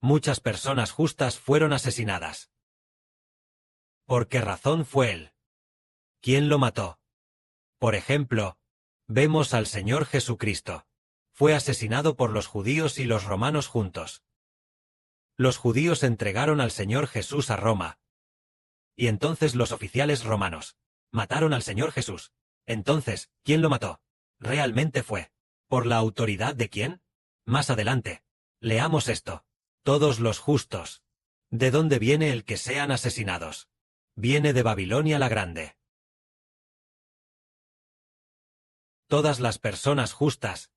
muchas personas justas fueron asesinadas. ¿Por qué razón fue él? ¿Quién lo mató? Por ejemplo, vemos al Señor Jesucristo. Fue asesinado por los judíos y los romanos juntos. Los judíos entregaron al Señor Jesús a Roma. Y entonces los oficiales romanos mataron al Señor Jesús. Entonces, ¿quién lo mató? ¿Realmente fue por la autoridad de quién? Más adelante. Leamos esto. Todos los justos. ¿De dónde viene el que sean asesinados? Viene de Babilonia la Grande. Todas las personas justas.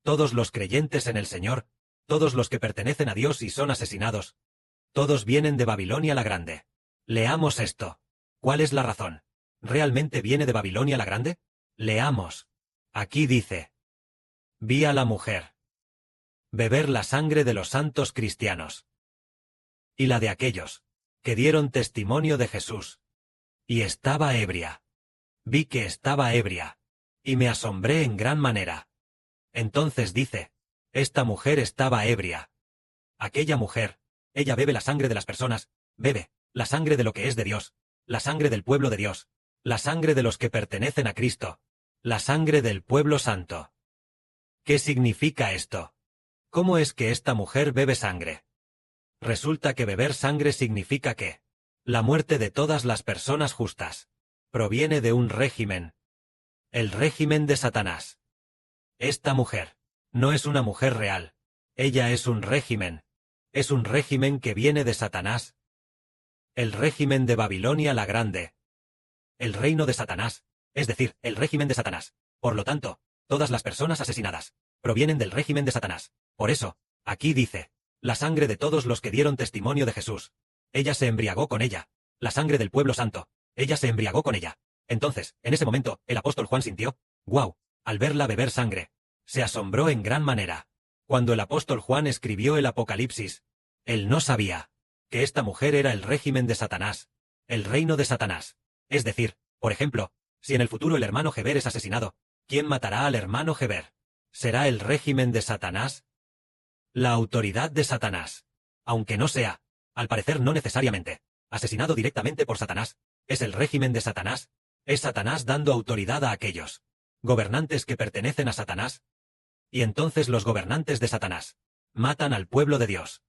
Todos los creyentes en el Señor, todos los que pertenecen a Dios y son asesinados. Todos vienen de Babilonia la Grande. Leamos esto. ¿Cuál es la razón? ¿Realmente viene de Babilonia la Grande? Leamos. Aquí dice: vi a la mujer beber la sangre de los santos cristianos y la de aquellos que dieron testimonio de Jesús. Y estaba ebria. Vi que estaba ebria, y me asombré en gran manera. Entonces dice: esta mujer estaba ebria. Aquella mujer, ella bebe la sangre de las personas, bebe la sangre de lo que es de Dios, la sangre del pueblo de Dios, la sangre de los que pertenecen a Cristo, la sangre del pueblo santo. ¿Qué significa esto? ¿Cómo es que esta mujer bebe sangre? Resulta que beber sangre significa que la muerte de todas las personas justas proviene de un régimen, el régimen de Satanás. Esta mujer no es una mujer real, ella es un régimen que viene de Satanás. El régimen de Babilonia la Grande. El reino de Satanás, es decir, el régimen de Satanás. Por lo tanto, todas las personas asesinadas provienen del régimen de Satanás. Por eso, aquí dice: la sangre de todos los que dieron testimonio de Jesús. Ella se embriagó con ella. La sangre del pueblo santo. Ella se embriagó con ella. Entonces, en ese momento, el apóstol Juan sintió, ¡guau!, al verla beber sangre. Se asombró en gran manera. Cuando el apóstol Juan escribió el Apocalipsis, él no sabía que esta mujer era el régimen de Satanás, el reino de Satanás. Es decir, por ejemplo, si en el futuro el hermano Heber es asesinado, ¿quién matará al hermano Heber? ¿Será el régimen de Satanás? La autoridad de Satanás. Aunque no sea, al parecer no necesariamente, asesinado directamente por Satanás, es el régimen de Satanás. Es Satanás dando autoridad a aquellos gobernantes que pertenecen a Satanás. Y entonces los gobernantes de Satanás matan al pueblo de Dios.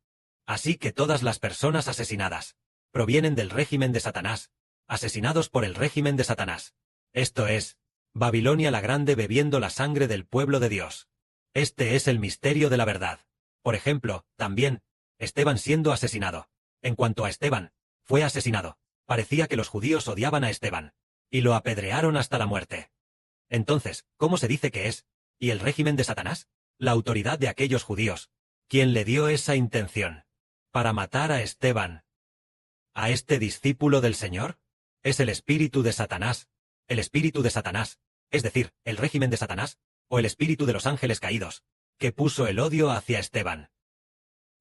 Así que todas las personas asesinadas provienen del régimen de Satanás, asesinados por el régimen de Satanás. Esto es, Babilonia la Grande bebiendo la sangre del pueblo de Dios. Este es el misterio de la verdad. Por ejemplo, también, Esteban siendo asesinado. En cuanto a Esteban, fue asesinado. Parecía que los judíos odiaban a Esteban, y lo apedrearon hasta la muerte. Entonces, ¿cómo se dice que es? ¿Y el régimen de Satanás? La autoridad de aquellos judíos. ¿Quién le dio esa intención? Para matar a Esteban. ¿A este discípulo del Señor? Es el espíritu de Satanás. El espíritu de Satanás, es decir, el régimen de Satanás, o el espíritu de los ángeles caídos, que puso el odio hacia Esteban.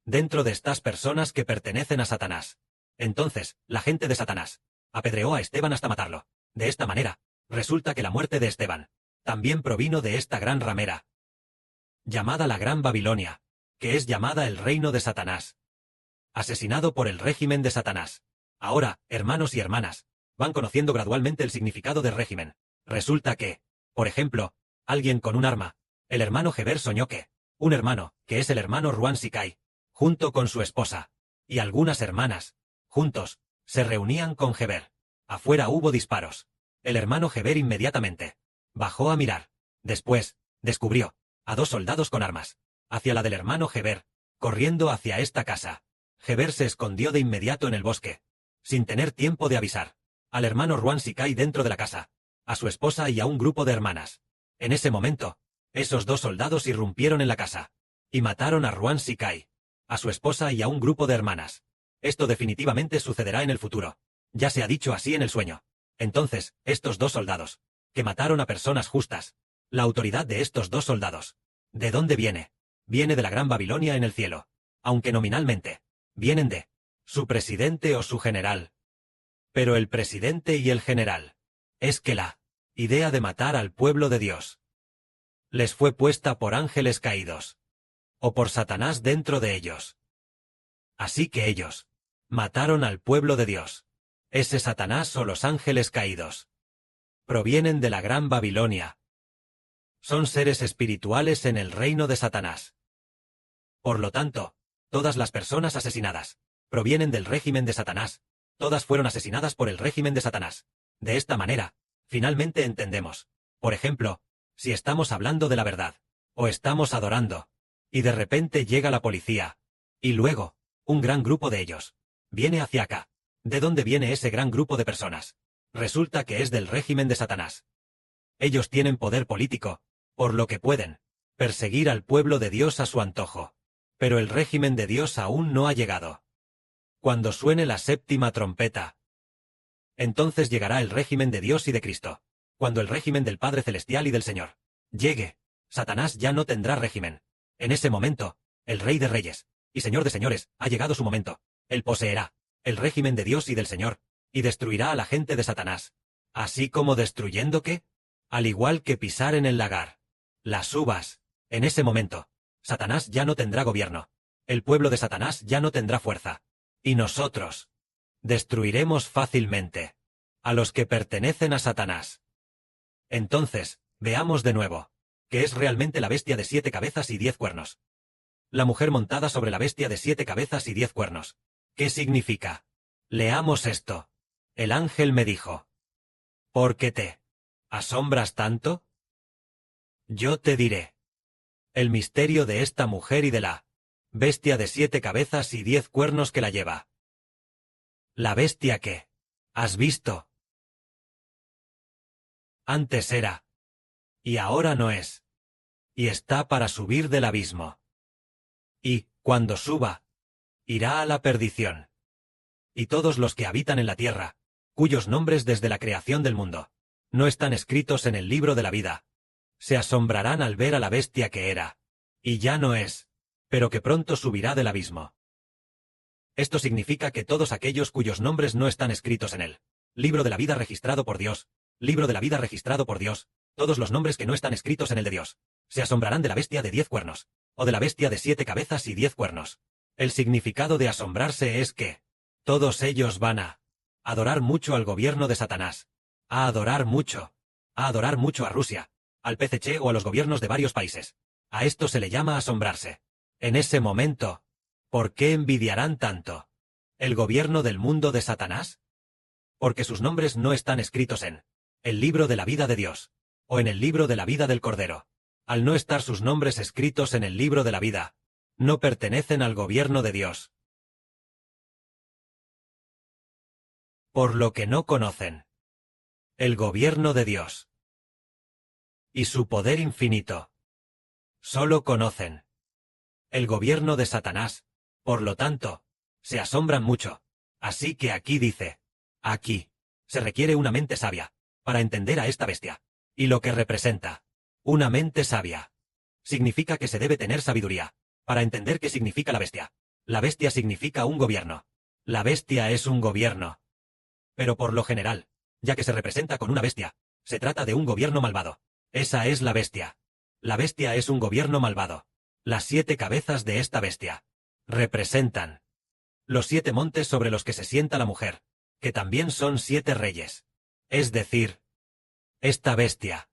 Dentro de estas personas que pertenecen a Satanás. Entonces, la gente de Satanás apedreó a Esteban hasta matarlo. De esta manera, resulta que la muerte de Esteban también provino de esta gran ramera, llamada la Gran Babilonia, que es llamada el reino de Satanás. Asesinado por el régimen de Satanás. Ahora, hermanos y hermanas, van conociendo gradualmente el significado del régimen. Resulta que, por ejemplo, alguien con un arma, el hermano Heber soñó que, un hermano, que es el hermano Ruan Sikai, junto con su esposa, y algunas hermanas, juntos, se reunían con Heber. Afuera hubo disparos. El hermano Heber inmediatamente bajó a mirar. Después, descubrió a 2 soldados con armas, hacia la del hermano Heber, corriendo hacia esta casa. Heber se escondió de inmediato en el bosque, sin tener tiempo de avisar al hermano Ruan Sikai dentro de la casa, a su esposa y a un grupo de hermanas. En ese momento, esos 2 soldados irrumpieron en la casa, y mataron a Ruan Sikai, a su esposa y a un grupo de hermanas. Esto definitivamente sucederá en el futuro. Ya se ha dicho así en el sueño. Entonces, estos 2 soldados, que mataron a personas justas, la autoridad de estos 2 soldados, ¿de dónde viene? Viene de la Gran Babilonia en el cielo, aunque nominalmente, vienen de su presidente o su general. Pero el presidente y el general, es que la idea de matar al pueblo de Dios les fue puesta por ángeles caídos, o por Satanás dentro de ellos. Así que ellos mataron al pueblo de Dios. Ese Satanás o los ángeles caídos provienen de la Gran Babilonia. Son seres espirituales en el reino de Satanás. Por lo tanto, todas las personas asesinadas provienen del régimen de Satanás. Todas fueron asesinadas por el régimen de Satanás. De esta manera, finalmente entendemos. Por ejemplo, si estamos hablando de la verdad, o estamos adorando, y de repente llega la policía, y luego, un gran grupo de ellos viene hacia acá. ¿De dónde viene ese gran grupo de personas? Resulta que es del régimen de Satanás. Ellos tienen poder político, por lo que pueden perseguir al pueblo de Dios a su antojo. Pero el régimen de Dios aún no ha llegado. Cuando suene la séptima trompeta, entonces llegará el régimen de Dios y de Cristo. Cuando el régimen del Padre Celestial y del Señor llegue, Satanás ya no tendrá régimen. En ese momento, el Rey de Reyes y Señor de Señores ha llegado su momento. Él poseerá el régimen de Dios y del Señor, y destruirá a la gente de Satanás. Así como destruyendo ¿qué? Al igual que pisar en el lagar las uvas. En ese momento, Satanás ya no tendrá gobierno. El pueblo de Satanás ya no tendrá fuerza. Y nosotros destruiremos fácilmente a los que pertenecen a Satanás. Entonces, veamos de nuevo, ¿qué es realmente la bestia de 7 cabezas y 10 cuernos? La mujer montada sobre la bestia de 7 cabezas y 10 cuernos. ¿Qué significa? Leamos esto. El ángel me dijo: ¿por qué te asombras tanto? Yo te diré el misterio de esta mujer y de la bestia de 7 cabezas y 10 cuernos que la lleva. La bestia que has visto antes era, y ahora no es, y está para subir del abismo. Y, cuando suba, irá a la perdición. Y todos los que habitan en la tierra, cuyos nombres desde la creación del mundo no están escritos en el libro de la vida, se asombrarán al ver a la bestia que era, y ya no es, pero que pronto subirá del abismo. Esto significa que todos aquellos cuyos nombres no están escritos en el libro de la vida registrado por Dios, libro de la vida registrado por Dios, todos los nombres que no están escritos en el de Dios, se asombrarán de la bestia de 10 cuernos, o de la bestia de 7 cabezas y 10 cuernos. El significado de asombrarse es que todos ellos van a adorar mucho al gobierno de Satanás, a adorar mucho a Rusia, al PCC o a los gobiernos de varios países. A esto se le llama asombrarse. En ese momento, ¿por qué envidiarán tanto el gobierno del mundo de Satanás? Porque sus nombres no están escritos en el libro de la vida de Dios, o en el libro de la vida del Cordero. Al no estar sus nombres escritos en el libro de la vida, no pertenecen al gobierno de Dios. Por lo que no conocen el gobierno de Dios y su poder infinito. Solo conocen el gobierno de Satanás, por lo tanto, se asombran mucho. Así que aquí dice, aquí, se requiere una mente sabia para entender a esta bestia, y lo que representa. Una mente sabia significa que se debe tener sabiduría para entender qué significa la bestia. La bestia significa un gobierno. La bestia es un gobierno. Pero por lo general, ya que se representa con una bestia, se trata de un gobierno malvado. Esa es la bestia. La bestia es un gobierno malvado. Las 7 cabezas de esta bestia representan los 7 montes sobre los que se sienta la mujer, que también son 7 reyes. Es decir, esta bestia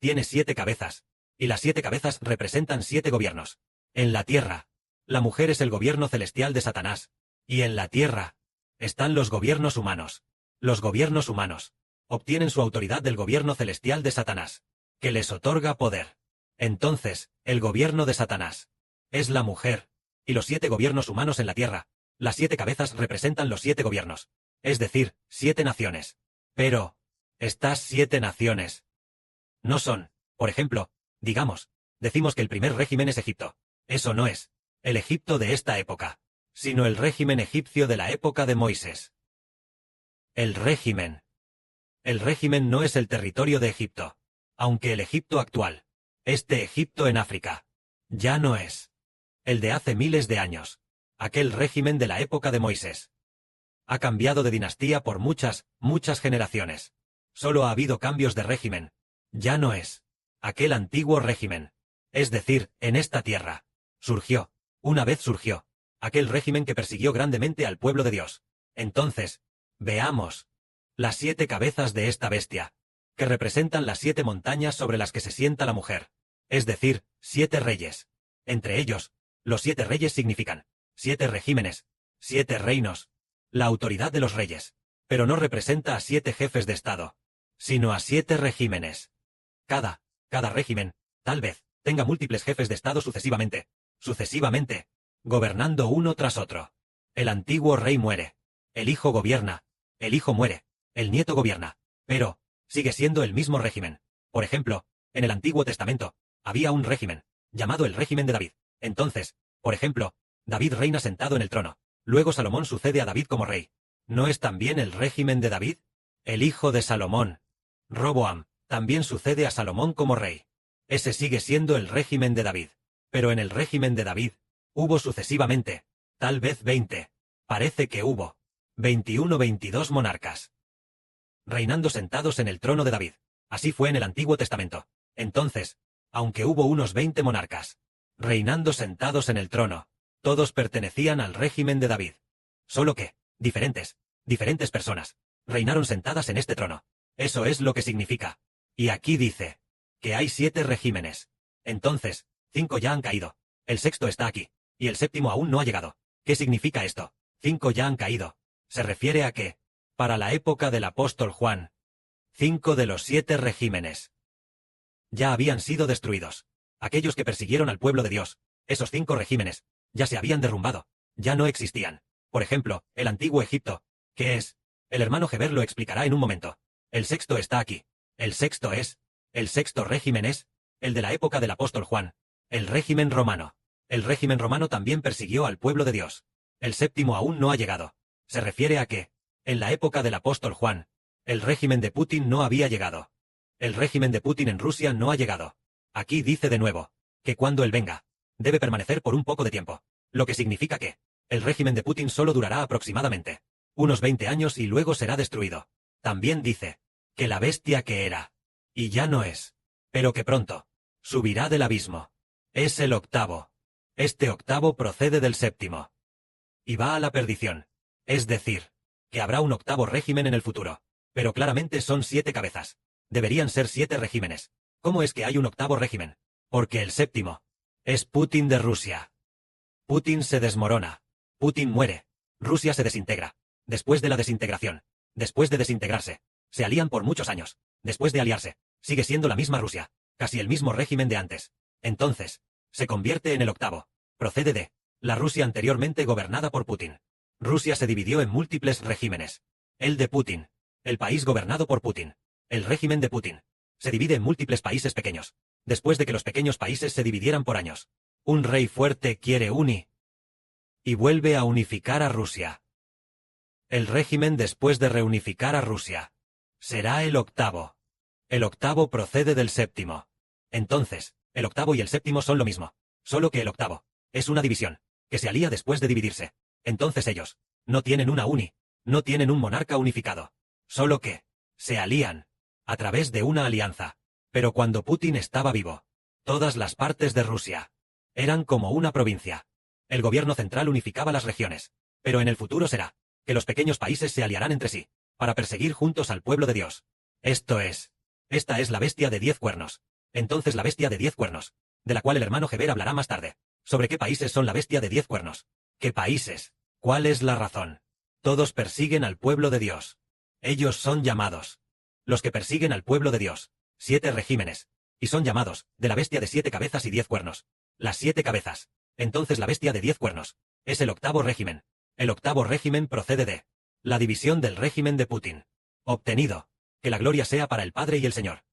tiene 7 cabezas, y las 7 cabezas representan 7 gobiernos. En la tierra, la mujer es el gobierno celestial de Satanás, y en la tierra están los gobiernos humanos. Los gobiernos humanos obtienen su autoridad del gobierno celestial de Satanás, que les otorga poder. Entonces, el gobierno de Satanás es la mujer, y los 7 gobiernos humanos en la tierra. Las 7 cabezas representan los 7 gobiernos, es decir, 7 naciones. Pero, estas 7 naciones no son, por ejemplo, decimos que el primer régimen es Egipto. Eso no es el Egipto de esta época, sino el régimen egipcio de la época de Moisés. El régimen no es el territorio de Egipto, aunque el Egipto actual, este Egipto en África, ya no es el de hace miles de años, aquel régimen de la época de Moisés. Ha cambiado de dinastía por muchas generaciones. Solo ha habido cambios de régimen. Ya no es aquel antiguo régimen. Es decir, en esta tierra, una vez surgió, aquel régimen que persiguió grandemente al pueblo de Dios. Entonces, veamos las 7 cabezas de esta bestia, que representan las 7 montañas sobre las que se sienta la mujer, es decir, 7 reyes. Entre ellos, los 7 reyes significan 7 regímenes, 7 reinos, la autoridad de los reyes, pero no representa a 7 jefes de Estado, sino a 7 regímenes. Cada régimen, tal vez, tenga múltiples jefes de Estado sucesivamente, gobernando uno tras otro. El antiguo rey muere, el hijo gobierna, el hijo muere, el nieto gobierna, pero sigue siendo el mismo régimen. Por ejemplo, en el Antiguo Testamento, había un régimen, llamado el régimen de David. Entonces, por ejemplo, David reina sentado en el trono. Luego Salomón sucede a David como rey. ¿No es también el régimen de David? El hijo de Salomón, Roboam, también sucede a Salomón como rey. Ese sigue siendo el régimen de David. Pero en el régimen de David, hubo sucesivamente, tal vez 20, parece que hubo 21 o 22 monarcas reinando sentados en el trono de David. Así fue en el Antiguo Testamento. Entonces, aunque hubo unos 20 monarcas reinando sentados en el trono, todos pertenecían al régimen de David. Solo que, diferentes personas, reinaron sentadas en este trono. Eso es lo que significa. Y aquí dice que hay 7 regímenes. Entonces, 5 ya han caído. El sexto está aquí, y el séptimo aún no ha llegado. ¿Qué significa esto? 5 ya han caído. Se refiere a que, para la época del apóstol Juan, 5 de los 7 regímenes ya habían sido destruidos. Aquellos que persiguieron al pueblo de Dios, esos 5 regímenes, ya se habían derrumbado, ya no existían. Por ejemplo, el antiguo Egipto, ¿qué es? El hermano Geber lo explicará en un momento. El sexto está aquí. El sexto régimen es el de la época del apóstol Juan, el régimen romano. El régimen romano también persiguió al pueblo de Dios. El séptimo aún no ha llegado. Se refiere a que, en la época del apóstol Juan, el régimen de Putin no había llegado. El régimen de Putin en Rusia no ha llegado. Aquí dice de nuevo, que cuando él venga, debe permanecer por un poco de tiempo. Lo que significa que, el régimen de Putin solo durará aproximadamente unos 20 años y luego será destruido. También dice, que la bestia que era, y ya no es, pero que pronto, subirá del abismo. Es el octavo. Este octavo procede del séptimo. Y va a la perdición. Es decir, que habrá un octavo régimen en el futuro. Pero claramente son 7 cabezas. Deberían ser 7 regímenes. ¿Cómo es que hay un octavo régimen? Porque el séptimo es Putin de Rusia. Putin se desmorona. Putin muere. Rusia se desintegra. Después de la desintegración, después de desintegrarse, se alían por muchos años. Después de aliarse, sigue siendo la misma Rusia, casi el mismo régimen de antes. Entonces, se convierte en el octavo. Procede de la Rusia anteriormente gobernada por Putin. Rusia se dividió en múltiples regímenes. El de Putin, el país gobernado por Putin, el régimen de Putin, se divide en múltiples países pequeños. Después de que los pequeños países se dividieran por años, un rey fuerte quiere y vuelve a unificar a Rusia. El régimen después de reunificar a Rusia será el octavo. El octavo procede del séptimo. Entonces, el octavo y el séptimo son lo mismo, solo que el octavo es una división, que se alía después de dividirse. Entonces ellos no tienen no tienen un monarca unificado, solo que se alían a través de una alianza. Pero cuando Putin estaba vivo, todas las partes de Rusia eran como una provincia. El gobierno central unificaba las regiones, pero en el futuro será que los pequeños países se aliarán entre sí, para perseguir juntos al pueblo de Dios. Esta es la bestia de 10 cuernos. Entonces la bestia de 10 cuernos, de la cual el hermano Geber hablará más tarde. ¿Sobre qué países son la bestia de 10 cuernos? ¿Qué países? ¿Cuál es la razón? Todos persiguen al pueblo de Dios. Ellos son llamados. Los que persiguen al pueblo de Dios, 7 regímenes, y son llamados, de la bestia de 7 cabezas y 10 cuernos. Las 7 cabezas. Entonces la bestia de 10 cuernos es el octavo régimen. El octavo régimen procede de la división del régimen de Putin. Obtenido. Que la gloria sea para el Padre y el Señor.